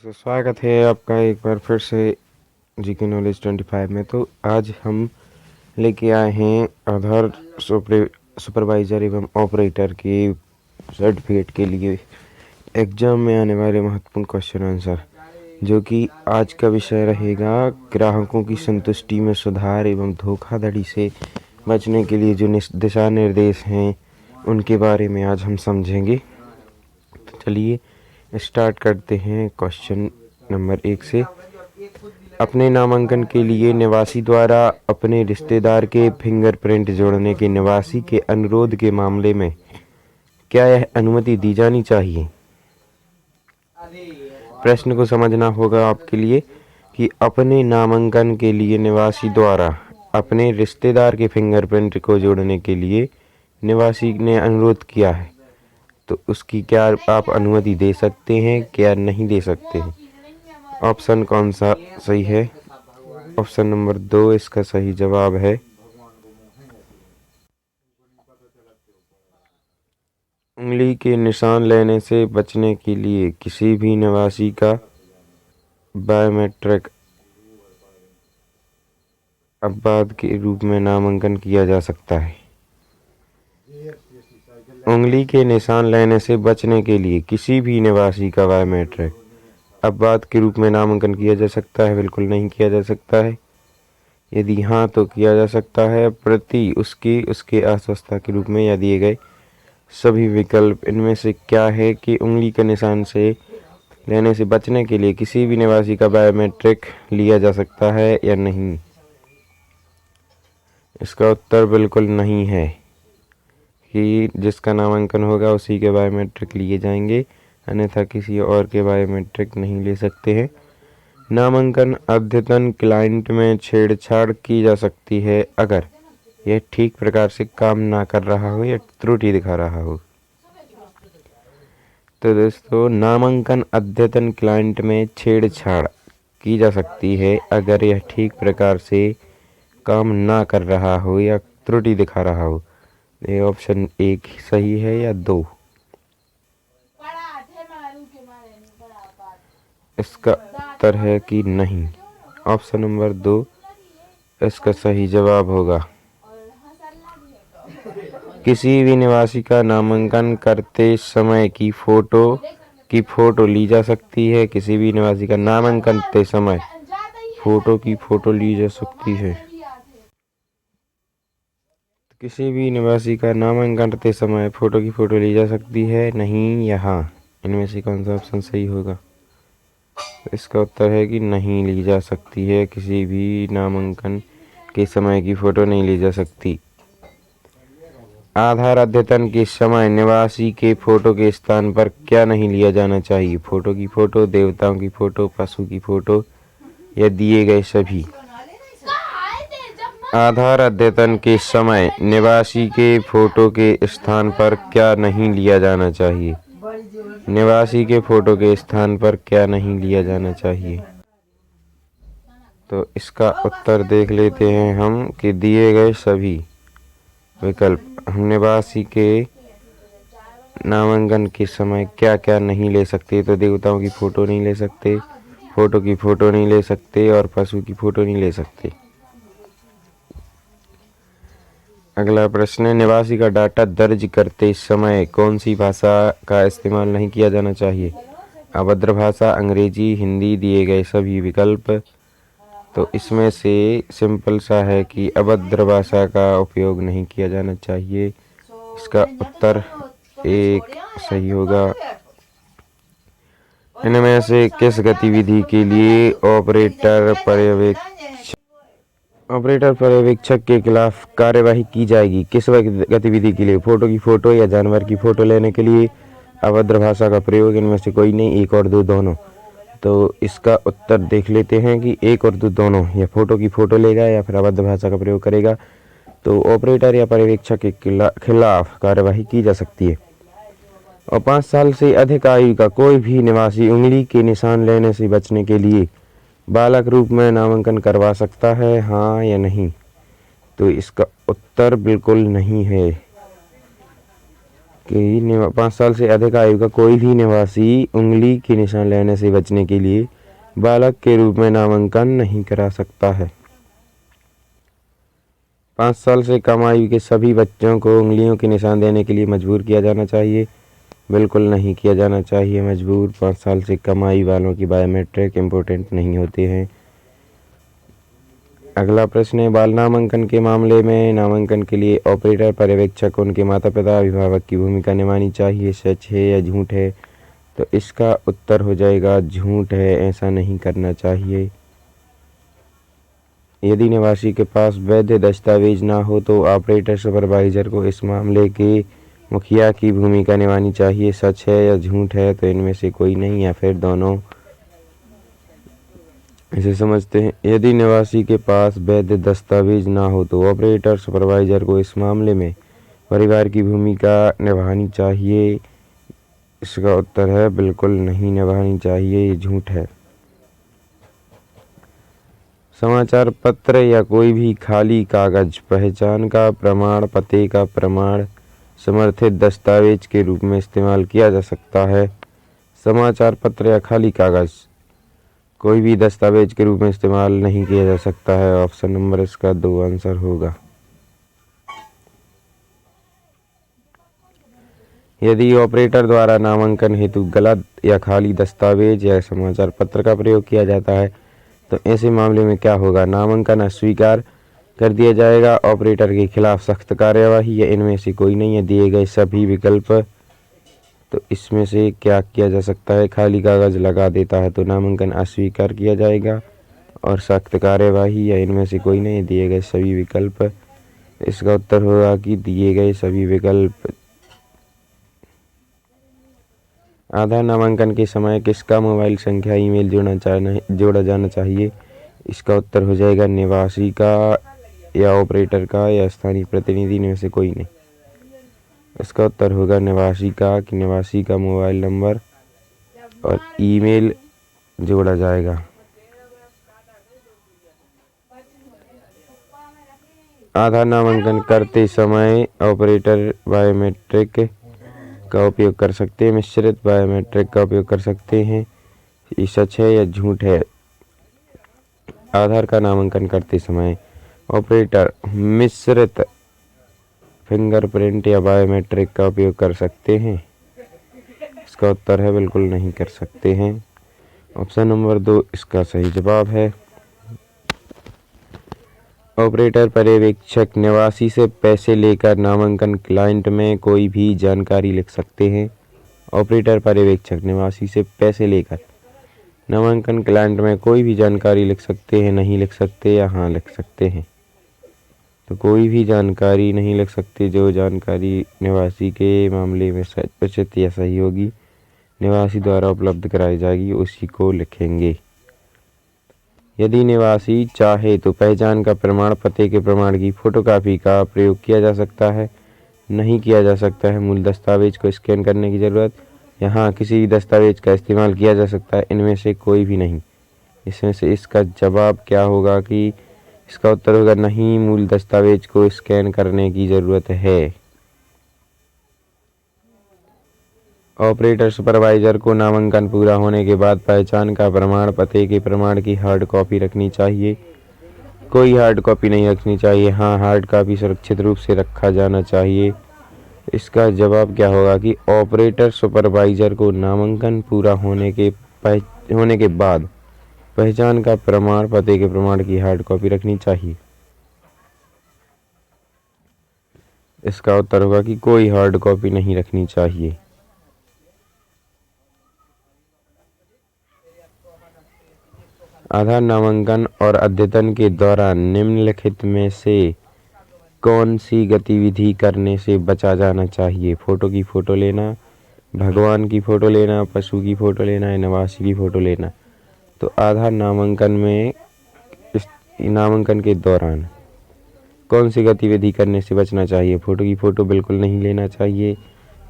स्वागत है आपका एक बार फिर से जीके नॉलेज 25 में। तो आज हम लेके आए हैं आधार सुपरवाइज़र एवं ऑपरेटर के सर्टिफिकेट के लिए एग्जाम में आने वाले महत्वपूर्ण क्वेश्चन आंसर, जो कि आज का विषय रहेगा ग्राहकों की संतुष्टि में सुधार एवं धोखाधड़ी से बचने के लिए जो दिशा निर्देश हैं उनके बारे में आज हम समझेंगे। तो चलिए स्टार्ट करते हैं क्वेश्चन नंबर 1 से। अपने नामांकन के लिए निवासी द्वारा अपने रिश्तेदार के फिंगरप्रिंट जोड़ने के निवासी के अनुरोध के मामले में क्या यह अनुमति दी जानी चाहिए? प्रश्न को समझना होगा आपके लिए कि अपने नामांकन के लिए निवासी द्वारा अपने रिश्तेदार के फिंगरप्रिंट को जोड़ने के लिए निवासी ने अनुरोध किया है, तो उसकी क्या आप अनुमति दे सकते हैं, क्या नहीं दे सकते हैं? ऑप्शन कौन सा सही है? ऑप्शन नंबर 2 इसका सही जवाब है। उंगली के निशान लेने से बचने के लिए किसी भी निवासी का बायोमेट्रिक अपवाद के रूप में नामांकन किया जा सकता है। उंगली के निशान लेने से बचने के लिए किसी भी निवासी का बायोमेट्रिक अपवाद के रूप में नामांकन किया जा सकता है? बिल्कुल नहीं किया जा सकता है। यदि हाँ तो किया जा सकता है प्रति उसके अस्वस्थता के रूप में या दिए गए सभी विकल्प इनमें से क्या है कि उंगली के निशान से लेने से बचने के लिए किसी भी निवासी का बायोमेट्रिक लिया जा सकता है या नहीं? इसका उत्तर बिल्कुल नहीं है कि जिसका नामांकन होगा उसी के बायोमेट्रिक लिए जाएंगे, अन्यथा किसी और के बायोमेट्रिक नहीं ले सकते हैं। नामांकन अद्यतन क्लाइंट में छेड़छाड़ की जा सकती है अगर यह ठीक प्रकार से काम ना कर रहा हो या त्रुटि दिखा रहा हो। तो दोस्तों, नामांकन अद्यतन क्लाइंट में छेड़छाड़ की जा सकती है अगर यह ठीक प्रकार से काम ना कर रहा हो या त्रुटि दिखा रहा हो। ये ऑप्शन 1 सही है या 2? इसका उत्तर है कि नहीं। ऑप्शन नंबर 2 इसका सही जवाब होगा। किसी भी निवासी का नामांकन करते समय की फोटो ली जा सकती है। किसी भी निवासी का नामांकन करते समय फोटो ली जा सकती है। किसी भी निवासी का नामांकन करते समय फोटो ली जा सकती है, नहीं या हाँ? इनमें से कौन सा ऑप्शन सही होगा? इसका उत्तर है कि नहीं ली जा सकती है। किसी भी नामांकन के समय की फोटो नहीं ली जा सकती। आधार अद्यतन के समय निवासी के फोटो के स्थान पर क्या नहीं लिया जाना चाहिए? फोटो की फोटो, देवताओं की फोटो, पशु की फोटो या दिए गए सभी? आधार अद्यतन के समय निवासी के फोटो के स्थान पर क्या नहीं लिया जाना चाहिए? निवासी के फोटो के स्थान पर क्या नहीं लिया जाना चाहिए? तो इसका उत्तर देख लेते हैं हम कि दिए गए सभी विकल्प। हम निवासी के नामांकन के समय क्या क्या नहीं ले सकते? तो देवताओं की फोटो नहीं ले सकते, फोटो की फोटो नहीं ले सकते और पशु की फोटो नहीं ले सकते। अगला प्रश्न है, निवासी का डाटा दर्ज करते समय कौन सी भाषा का इस्तेमाल नहीं किया जाना चाहिए? अभद्र भाषा, अंग्रेजी, हिंदी, दिए गए सभी विकल्प। तो इसमें से सिंपल सा है कि अभद्र भाषा का उपयोग नहीं किया जाना चाहिए। इसका उत्तर 1 सही होगा। इनमें से किस गतिविधि के लिए ऑपरेटर पर्यवेक्षक के खिलाफ कार्यवाही की जाएगी? किस गतिविधि के लिए? फोटो की फोटो या जानवर की फोटो लेने के लिए? अभद्र भाषा का प्रयोग? इनमें से कोई नहीं, 1 और 2 दोनों। तो इसका उत्तर देख लेते हैं कि 1 और 2 दोनों, या फोटो की फोटो लेगा या फिर अभद्र भाषा का प्रयोग करेगा, तो ऑपरेटर या पर्यवेक्षक के खिलाफ कार्यवाही की जा सकती है। और 5 साल से अधिक आयु का कोई भी निवासी उंगली के निशान लेने से बचने के लिए बालक रूप में नामांकन करवा सकता है, हाँ या नहीं? तो इसका उत्तर बिल्कुल नहीं है। कि 5 साल से अधिक आयु का कोई भी निवासी उंगली के निशान लेने से बचने के लिए बालक के रूप में नामांकन नहीं करा सकता है। 5 साल से कम आयु के सभी बच्चों को उंगलियों के निशान देने के लिए मजबूर किया जाना चाहिए? बिल्कुल नहीं किया जाना चाहिए मजबूर। 5 साल से कम आयु वालों की बायोमेट्रिक इम्पोर्टेंट नहीं होते हैं। अगला प्रश्न है, बाल नामांकन के मामले में नामांकन के लिए ऑपरेटर, पर्यवेक्षक, उनके माता पिता, अभिभावक की भूमिका निभानी चाहिए। सच है या झूठ है? तो इसका उत्तर हो जाएगा झूठ है, ऐसा नहीं करना चाहिए। यदि निवासी के पास वैध दस्तावेज ना हो तो ऑपरेटर सुपरवाइजर को इस मामले के मुखिया की भूमिका निभानी चाहिए। सच है या झूठ है? तो इनमें से कोई नहीं या फिर दोनों। इसे समझते हैं। यदि निवासी के पास वैध दस्तावेज ना हो तो ऑपरेटर सुपरवाइजर को इस मामले में परिवार की भूमिका निभानी चाहिए। इसका उत्तर है बिल्कुल नहीं निभानी चाहिए, ये झूठ है। समाचार पत्र या कोई भी खाली कागज पहचान का प्रमाण, पते का प्रमाण, समर्थित दस्तावेज के रूप में इस्तेमाल किया जा सकता है। समाचार पत्र या खाली कागज कोई भी दस्तावेज के रूप में इस्तेमाल नहीं किया जा सकता है। ऑप्शन नंबर इसका 2 आंसर होगा। यदि ऑपरेटर द्वारा नामांकन हेतु गलत या खाली दस्तावेज या समाचार पत्र का प्रयोग किया जाता है तो ऐसे मामले में क्या होगा? नामांकन अस्वीकार कर दिया जाएगा, ऑपरेटर के खिलाफ सख्त कार्यवाही, या इनमें से कोई नहीं है। दिए गए सभी विकल्प। तो इसमें से क्या किया जा सकता है? खाली कागज लगा देता है तो नामांकन अस्वीकार किया जाएगा, और सख्त कार्यवाही, या इनमें से कोई नहीं, दिए गए सभी विकल्प। इसका उत्तर होगा कि दिए गए सभी विकल्प। आधार नामांकन के समय किसका मोबाइल संख्या ईमेल जोड़ा जाना चाहिए? इसका उत्तर हो जाएगा निवासी का, या ऑपरेटर का, या स्थानीय प्रतिनिधि में से कोई नहीं। इसका उत्तर होगा निवासी का, कि निवासी का मोबाइल नंबर और ईमेल जोड़ा जाएगा। आधार नामांकन करते समय ऑपरेटर बायोमेट्रिक का उपयोग कर सकते हैं, मिश्रित बायोमेट्रिक का उपयोग कर सकते हैं। ये सच है या झूठ है? आधार का नामांकन करते समय ऑपरेटर मिश्रित फिंगरप्रिंट या बायोमेट्रिक का उपयोग कर सकते हैं। इसका उत्तर है बिल्कुल नहीं कर सकते हैं। ऑप्शन नंबर 2 इसका सही जवाब है। ऑपरेटर पर्यवेक्षक निवासी से पैसे लेकर नामांकन क्लाइंट में कोई भी जानकारी लिख सकते हैं। ऑपरेटर पर्यवेक्षक निवासी से पैसे लेकर नामांकन क्लाइंट में कोई भी जानकारी लिख सकते हैं, नहीं लिख सकते, या हाँ लिख सकते हैं? तो कोई भी जानकारी नहीं लिख सकते। जो जानकारी निवासी के मामले में उचित या सही होगी, निवासी द्वारा उपलब्ध कराई जाएगी, उसी को लिखेंगे। यदि निवासी चाहे तो पहचान का प्रमाण, पते के प्रमाण की फोटोकॉपी का प्रयोग किया जा सकता है, नहीं किया जा सकता है। मूल दस्तावेज को स्कैन करने की ज़रूरत, यहाँ किसी भी दस्तावेज का इस्तेमाल किया जा सकता है, इनमें से कोई भी नहीं। इसमें से इसका जवाब क्या होगा? कि इसका उत्तर होगा नहीं, मूल दस्तावेज को स्कैन करने की ज़रूरत है। ऑपरेटर सुपरवाइजर को नामांकन पूरा होने के बाद पहचान का प्रमाण, पते के प्रमाण की हार्ड कॉपी रखनी चाहिए? कोई हार्ड कॉपी नहीं रखनी चाहिए। हाँ, हार्ड कॉपी सुरक्षित रूप से रखा जाना चाहिए। इसका जवाब क्या होगा? कि ऑपरेटर सुपरवाइजर को नामांकन पूरा होने के बाद पहचान का प्रमाण, पते के प्रमाण की हार्ड कॉपी रखनी चाहिए। इसका उत्तर होगा कि कोई हार्ड कॉपी नहीं रखनी चाहिए। आधार नामांकन और अद्यतन के दौरान निम्नलिखित में से कौन सी गतिविधि करने से बचा जाना चाहिए? फोटो की फ़ोटो लेना, भगवान की फ़ोटो लेना, पशु की फ़ोटो लेना, या निवासी की फ़ोटो लेना? तो आधार नामांकन में इस नामांकन के दौरान कौन सी गतिविधि करने से बचना चाहिए? फोटो की फ़ोटो बिल्कुल नहीं लेना चाहिए,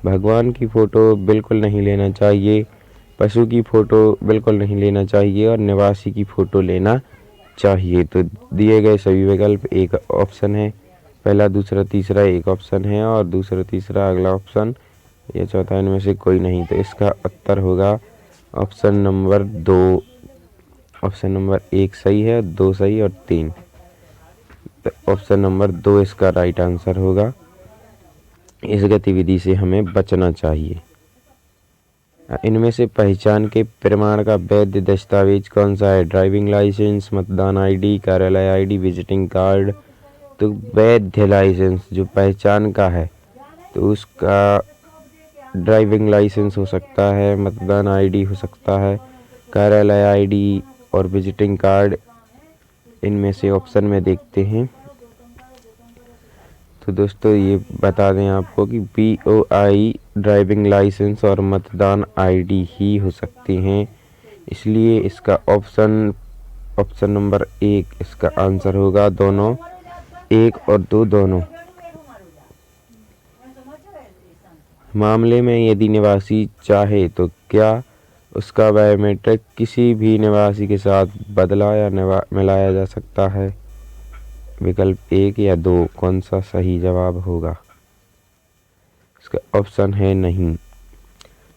भगवान की फ़ोटो बिल्कुल नहीं लेना चाहिए, पशु की फ़ोटो बिल्कुल नहीं लेना चाहिए, और निवासी की फ़ोटो लेना चाहिए। तो दिए गए सभी विकल्प एक ऑप्शन है, पहला, दूसरा, तीसरा एक ऑप्शन है, और दूसरा तीसरा अगला ऑप्शन या चौथा इनमें से कोई नहीं। तो इसका उत्तर होगा ऑप्शन नंबर 2। ऑप्शन नंबर 1 सही है, 2 सही और 3। तो ऑप्शन नंबर 2 इसका राइट आंसर होगा। इस गतिविधि से हमें बचना चाहिए। इनमें से पहचान के प्रमाण का वैध दस्तावेज कौन सा है? ड्राइविंग लाइसेंस, मतदान आईडी, कार्यालय आईडी, विजिटिंग कार्ड। तो वैध लाइसेंस जो पहचान का है तो उसका ड्राइविंग लाइसेंस हो सकता है, मतदान आईडी हो सकता है, कार्यालय आईडी और विजिटिंग कार्ड। इनमें से ऑप्शन में देखते हैं। तो दोस्तों ये बता दें आपको कि BOI ड्राइविंग लाइसेंस और मतदान आईडी ही हो सकती हैं। इसलिए इसका ऑप्शन नंबर 1 इसका आंसर होगा। दोनों 1 और 2 दोनों। मामले में यदि निवासी चाहे तो क्या उसका बायोमेट्रिक किसी भी निवासी के साथ बदला या मिलाया जा सकता है? विकल्प 1 या 2 कौन सा सही जवाब होगा? इसका ऑप्शन है नहीं।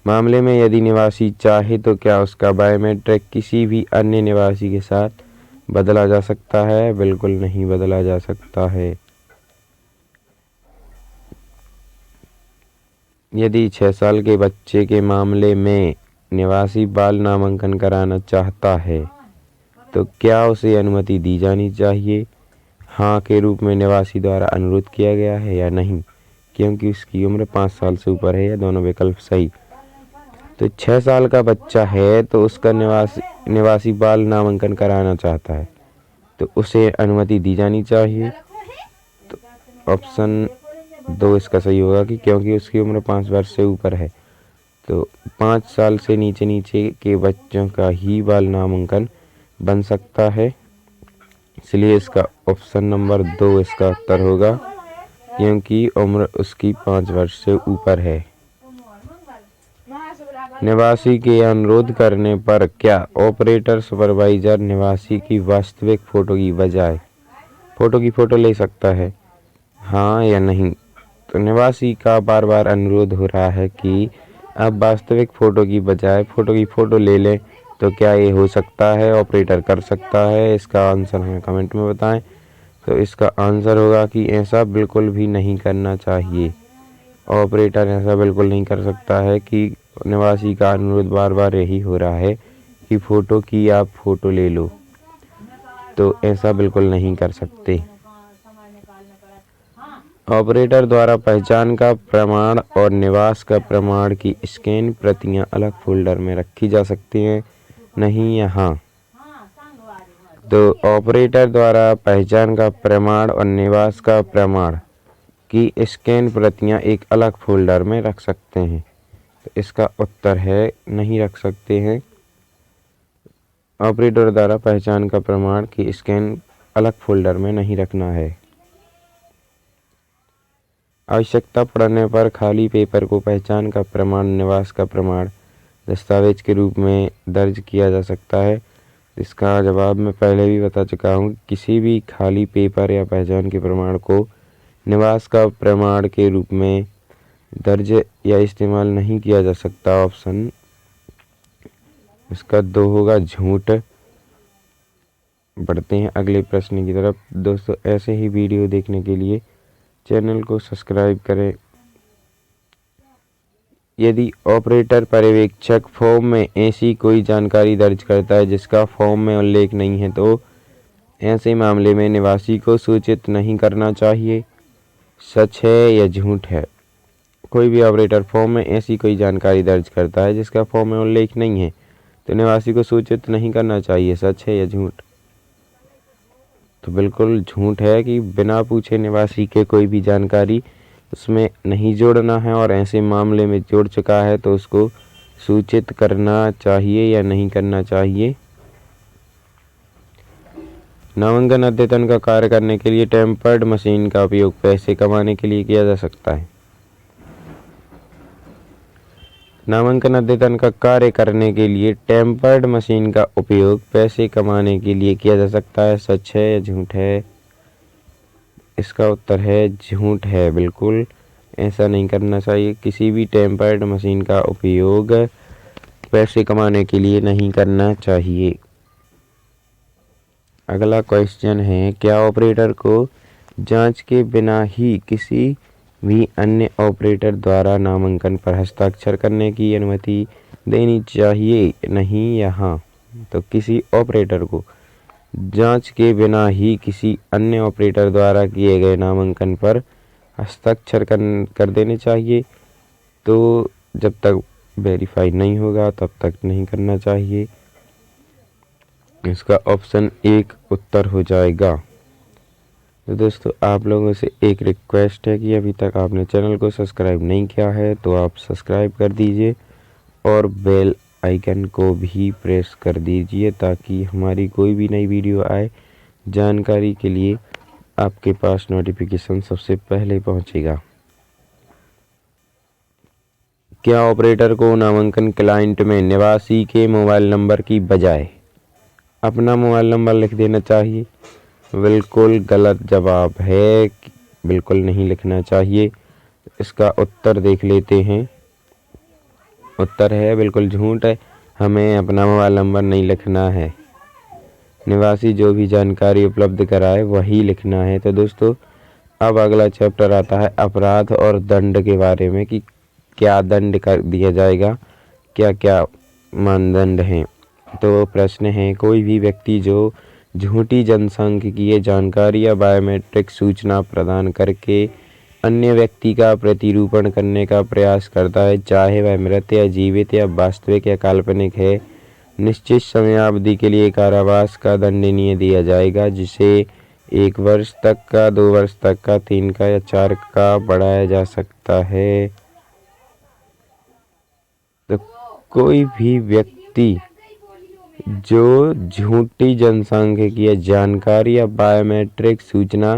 मामले में यदि निवासी चाहे तो क्या उसका बायोमेट्रिक किसी भी अन्य निवासी के साथ बदला जा सकता है? बिल्कुल नहीं बदला जा सकता है। यदि 6 साल के बच्चे के मामले में निवासी बाल नामांकन कराना चाहता है तो क्या उसे अनुमति दी जानी चाहिए? हाँ के रूप में निवासी द्वारा अनुरोध किया गया है या नहीं, क्योंकि उसकी उम्र 5 साल से ऊपर है, या दोनों विकल्प सही। तो 6 साल का बच्चा है तो उसका निवासी बाल नामांकन कराना चाहता है तो उसे अनुमति दी जानी चाहिए। तो ऑप्शन 2 इसका सही होगा कि क्योंकि उसकी उम्र 5 वर्ष से ऊपर है तो 5 साल से नीचे के बच्चों का ही बाल नामांकन बन सकता है। इसलिए इसका ऑप्शन नंबर 2 इसका उत्तर होगा, क्योंकि उम्र उसकी 5 वर्ष से ऊपर है। निवासी के अनुरोध करने पर क्या ऑपरेटर सुपरवाइजर निवासी की वास्तविक फोटो की बजाय फोटो की फोटो ले सकता है? हाँ या नहीं। तो निवासी का बार बार अनुरोध हो रहा है कि आप वास्तविक फ़ोटो की बजाय फ़ोटो की फ़ोटो ले लें, तो क्या ये हो सकता है? ऑपरेटर कर सकता है? इसका आंसर हमें कमेंट में बताएं। तो इसका आंसर होगा कि ऐसा बिल्कुल भी नहीं करना चाहिए। ऑपरेटर ऐसा बिल्कुल नहीं कर सकता है कि निवासी का अनुरोध बार बार यही हो रहा है कि फ़ोटो की आप फ़ोटो ले लो, तो ऐसा बिल्कुल नहीं कर सकते। ऑपरेटर द्वारा पहचान का प्रमाण और निवास का प्रमाण की स्कैन प्रतियां अलग फोल्डर में रखी जा सकती हैं, नहीं या हाँ? तो ऑपरेटर द्वारा पहचान का प्रमाण और निवास का प्रमाण की स्कैन प्रतियां एक अलग फोल्डर में रख सकते हैं। तो इसका उत्तर है नहीं रख सकते हैं। ऑपरेटर द्वारा पहचान का प्रमाण की स्कैन अलग फोल्डर में नहीं रखना है। आवश्यकता पड़ने पर खाली पेपर को पहचान का प्रमाण, निवास का प्रमाण दस्तावेज के रूप में दर्ज किया जा सकता है। इसका जवाब मैं पहले भी बता चुका हूँ। किसी भी खाली पेपर या पहचान के प्रमाण को निवास का प्रमाण के रूप में दर्ज या इस्तेमाल नहीं किया जा सकता। ऑप्शन इसका 2 होगा, झूठ। बढ़ते हैं अगले प्रश्न की तरफ। दोस्तों, ऐसे ही वीडियो देखने के लिए चैनल को सब्सक्राइब करें। यदि ऑपरेटर पर्यवेक्षक फॉर्म में ऐसी कोई जानकारी दर्ज करता है जिसका फॉर्म में उल्लेख नहीं है तो ऐसे मामले में निवासी को सूचित नहीं करना चाहिए। सच है या झूठ है? कोई भी ऑपरेटर फॉर्म में ऐसी कोई जानकारी दर्ज करता है जिसका फॉर्म में उल्लेख नहीं है तो निवासी को सूचित नहीं करना चाहिए। सच है या झूठ? तो बिल्कुल झूठ है कि बिना पूछे निवासी के कोई भी जानकारी उसमें नहीं जोड़ना है, और ऐसे मामले में जोड़ चुका है तो उसको सूचित करना चाहिए या नहीं करना चाहिए। नामांकन अद्यतन का कार्य करने के लिए टेम्पर्ड मशीन का उपयोग पैसे कमाने के लिए किया जा सकता है। नामांकन अद्यतन का कार्य करने के लिए टेम्पर्ड मशीन का उपयोग पैसे कमाने के लिए किया जा सकता है। सच है या झूठ है? इसका उत्तर है झूठ है। बिल्कुल ऐसा नहीं करना चाहिए। किसी भी टेम्पर्ड मशीन का उपयोग पैसे कमाने के लिए नहीं करना चाहिए। अगला क्वेश्चन है, क्या ऑपरेटर को जांच के बिना ही किसी भी अन्य ऑपरेटर द्वारा नामांकन पर हस्ताक्षर करने की अनुमति देनी चाहिए? नहीं या हाँ? तो किसी ऑपरेटर को जांच के बिना ही किसी अन्य ऑपरेटर द्वारा किए गए नामांकन पर हस्ताक्षर कर देने चाहिए। तो जब तक वेरीफाई नहीं होगा तब तक नहीं करना चाहिए। इसका ऑप्शन 1 उत्तर हो जाएगा। तो दोस्तों, आप लोगों से एक रिक्वेस्ट है कि अभी तक आपने चैनल को सब्सक्राइब नहीं किया है तो आप सब्सक्राइब कर दीजिए और बेल आइकन को भी प्रेस कर दीजिए ताकि हमारी कोई भी नई वीडियो आए जानकारी के लिए आपके पास नोटिफिकेशन सबसे पहले पहुंचेगा। क्या ऑपरेटर को नामांकन क्लाइंट में निवासी के मोबाइल नंबर की बजाय अपना मोबाइल नंबर लिख देना चाहिए? बिल्कुल गलत जवाब है, बिल्कुल नहीं लिखना चाहिए। इसका उत्तर देख लेते हैं। उत्तर है बिल्कुल झूठ है, हमें अपना मोबाइल नंबर नहीं लिखना है। निवासी जो भी जानकारी उपलब्ध कराए वही लिखना है। तो दोस्तों, अब अगला चैप्टर आता है अपराध और दंड के बारे में कि क्या दंड कर दिया जाएगा, क्या क्या मानदंड हैं। तो प्रश्न है, कोई भी व्यक्ति जो झूठी जनसांख्यिकीय जानकारी या बायोमेट्रिक सूचना प्रदान करके अन्य व्यक्ति का प्रतिरूपण करने का प्रयास करता है, चाहे वह मृत या जीवित या वास्तविक या काल्पनिक है, निश्चित समयावधि के लिए कारावास का दंडनीय दिया जाएगा, जिसे 1 वर्ष तक का, 2 वर्ष तक का, 3 का या 4 का बढ़ाया जा सकता है। तो कोई भी व्यक्ति जो झूठी जनसांख्यिकीय जानकारी या बायोमेट्रिक सूचना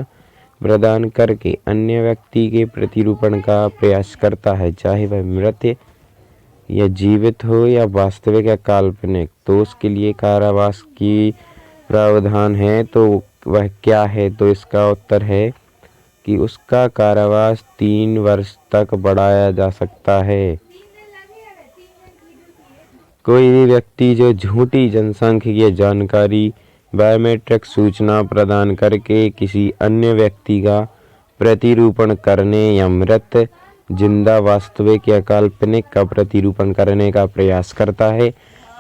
प्रदान करके अन्य व्यक्ति के प्रतिरूपण का प्रयास करता है, चाहे वह मृत या जीवित हो या वास्तविक या काल्पनिक, तो उसके लिए कारावास की प्रावधान है। तो वह क्या है? तो इसका उत्तर है कि उसका कारावास 3 वर्ष तक बढ़ाया जा सकता है। कोई भी व्यक्ति जो झूठी जनसांख्यिकीय जानकारी, बायोमेट्रिक सूचना प्रदान करके किसी अन्य व्यक्ति का प्रतिरूपण करने या मृत, जिंदा, वास्तविक या काल्पनिक का प्रतिरूपण करने का प्रयास करता है,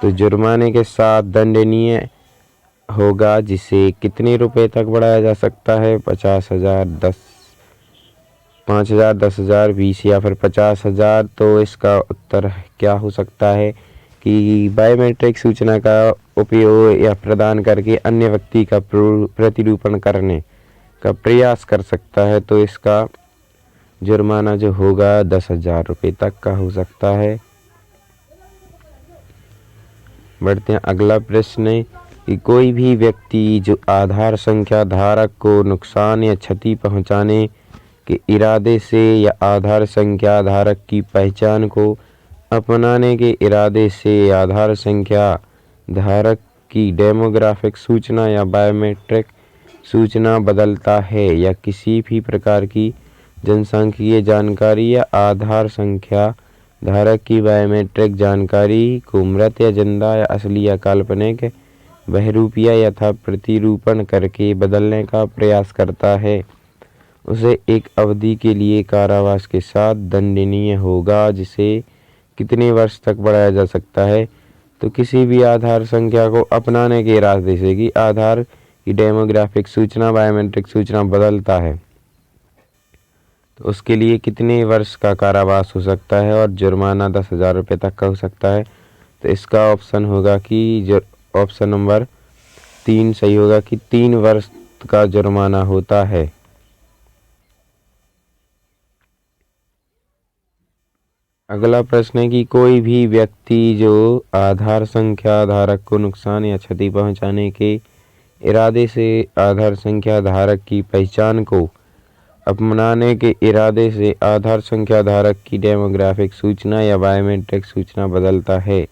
तो जुर्माने के साथ दंडनीय होगा, जिसे कितने रुपए तक बढ़ाया जा सकता है? 50,000, 5,000, 10,000, 20 या फिर 50,000। तो इसका उत्तर क्या हो सकता है कि बायोमेट्रिक सूचना का उपयोग या प्रदान करके अन्य व्यक्ति का प्रतिरूपण करने का प्रयास कर सकता है। तो इसका जुर्माना जो होगा 10,000 रुपये तक का हो सकता है। बढ़ते हैं अगला प्रश्न कि कोई भी व्यक्ति जो आधार संख्या धारक को नुकसान या क्षति पहुंचाने के इरादे से या आधार संख्या धारक की पहचान को अपनाने के इरादे से आधार संख्या धारक की डेमोग्राफिक सूचना या बायोमेट्रिक सूचना बदलता है या किसी भी प्रकार की जनसांख्यिकीय जानकारी या आधार संख्या धारक की बायोमेट्रिक जानकारी को मृत या जिंदा या असली या काल्पनिक बहरूपिया यथा प्रतिरूपण करके बदलने का प्रयास करता है, उसे एक अवधि के लिए कारावास के साथ दंडनीय होगा, जिसे कितने वर्ष तक बढ़ाया जा सकता है? तो किसी भी आधार संख्या को अपनाने के इरादे से कि आधार की डेमोग्राफिक सूचना, बायोमेट्रिक सूचना बदलता है, तो उसके लिए कितने वर्ष का कारावास हो सकता है और जुर्माना 10,000 रुपये तक का हो सकता है। तो इसका ऑप्शन होगा कि ऑप्शन नंबर 3 सही होगा कि 3 वर्ष का जुर्माना होता है। अगला प्रश्न है कि कोई भी व्यक्ति जो आधार संख्या धारक को नुकसान या क्षति पहुंचाने के इरादे से आधार संख्या धारक की पहचान को अपनाने के इरादे से आधार संख्या धारक की डेमोग्राफिक सूचना या बायोमेट्रिक सूचना बदलता है,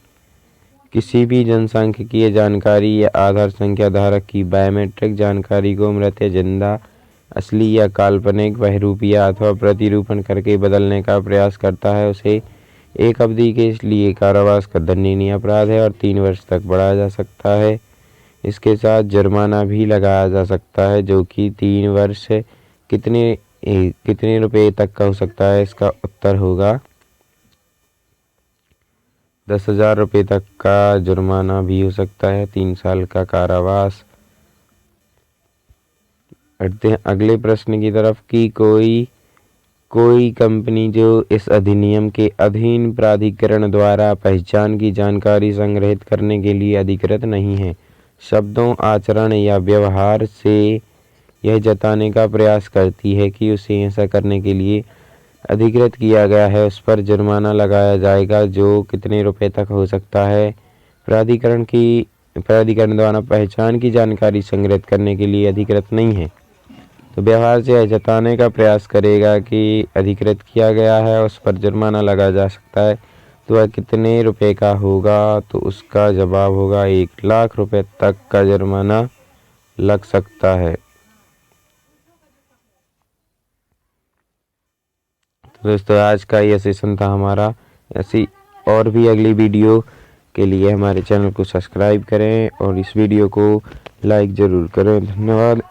किसी भी जनसांख्यिकीय जानकारी या आधार संख्या धारक की बायोमेट्रिक जानकारी को मृत या जिंदा, असली या काल्पनिक बहरूपिया अथवा प्रतिरूपण करके बदलने का प्रयास करता है उसे एक अवधि के लिए कारावास का दंडनीय अपराध है और 3 वर्ष तक बढ़ाया जा सकता है। इसके साथ जुर्माना भी लगाया जा सकता है जो कि 3 वर्ष कितने रुपए तक का हो सकता है। इसका उत्तर होगा 10,000 रुपये तक का जुर्माना भी हो सकता है, 3 साल का कारावास। बढ़ते हैं अगले प्रश्न की तरफ कि कोई कंपनी जो इस अधिनियम के अधीन प्राधिकरण द्वारा पहचान की जानकारी संग्रहित करने के लिए अधिकृत नहीं है, शब्दों, आचरण या व्यवहार से यह जताने का प्रयास करती है कि उसे ऐसा करने के लिए अधिकृत किया गया है, उस पर जुर्माना लगाया जाएगा जो कितने रुपए तक हो सकता है। प्राधिकरण द्वारा पहचान की जानकारी संग्रहित करने के लिए अधिकृत नहीं है तो व्यवहार से यह जताने का प्रयास करेगा कि अधिकृत किया गया है, उस पर जुर्माना लगाया जा सकता है। तो वह कितने रुपए का होगा? तो उसका जवाब होगा 1 लाख रुपए तक का जुर्माना लग सकता है। तो दोस्तों आज का यह सेशन था हमारा। ऐसी और भी अगली वीडियो के लिए हमारे चैनल को सब्सक्राइब करें और इस वीडियो को लाइक ज़रूर करें। धन्यवाद।